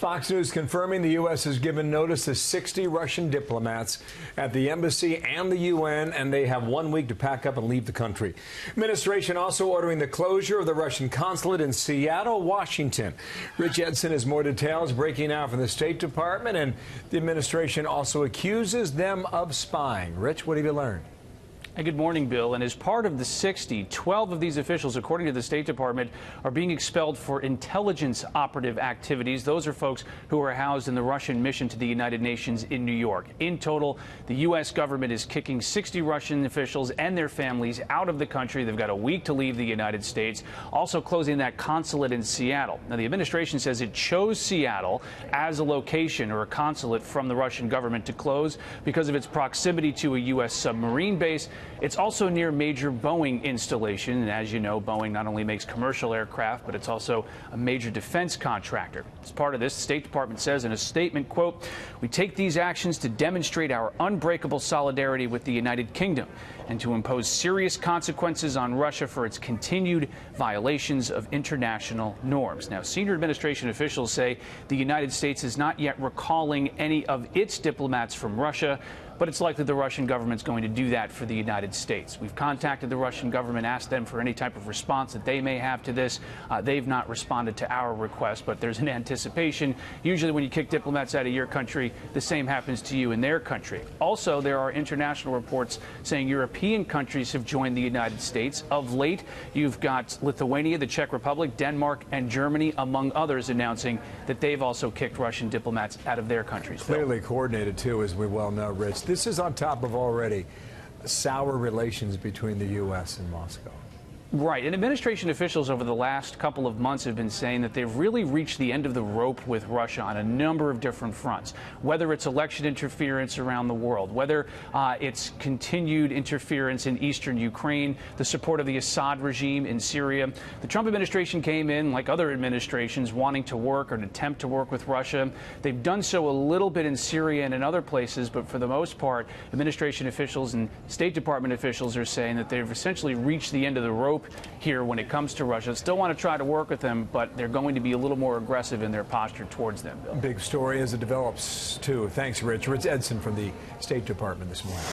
Fox News confirming the U.S. has given notice to 60 Russian diplomats at the embassy and the UN, and they have 1 week to pack up and leave the country. Administration also ordering the closure of the Russian consulate in Seattle, Washington. Rich Edson has more details breaking out from the State Department, and the administration also accuses them of spying. Rich, what have you learned? Hey, good morning, Bill. And as part of the 60, 12 of these officials, according to the State Department, are being expelled for intelligence operative activities. Those are folks who are housed in the Russian mission to the United Nations in New York. In total, the U.S. government is kicking 60 Russian officials and their families out of the country. They've got a week to leave the United States, also closing that consulate in Seattle. Now, the administration says it chose Seattle as a location or a consulate from the Russian government to close because of its proximity to a U.S. submarine base. It's also near major Boeing installation, and as you know, Boeing not only makes commercial aircraft, but it's also a major defense contractor. As part of this, the State Department says in a statement, quote, "We take these actions to demonstrate our unbreakable solidarity with the United Kingdom and to impose serious consequences on Russia for its continued violations of international norms." Now, senior administration officials say the United States is not yet recalling any of its diplomats from Russia, but it's likely the Russian government's going to do that for the United States. We've contacted the Russian government, asked them for any type of response that they may have to this. They've not responded to our request, but there's an anticipation. Usually when you kick diplomats out of your country, the same happens to you in their country. Also, there are international reports saying European countries have joined the United States. Of late, you've got Lithuania, the Czech Republic, Denmark, and Germany, among others, announcing that they've also kicked Russian diplomats out of their countries. Clearly coordinated, too, as we well know, Rich. This is on top of already sour relations between the U.S. and Moscow. Right. And administration officials over the last couple of months have been saying that they've really reached the end of the rope with Russia on a number of different fronts, whether it's election interference around the world, whether it's continued interference in eastern Ukraine, the support of the Assad regime in Syria. The Trump administration came in, like other administrations, wanting to work or an attempt to work with Russia. They've done so a little bit in Syria and in other places, but for the most part, administration officials and State Department officials are saying that they've essentially reached the end of the rope here when it comes to Russia. Still want to try to work with them, but they're going to be a little more aggressive in their posture towards them, Bill. Big story as it develops, too. Thanks, Rich. Rich Edson from the State Department this morning.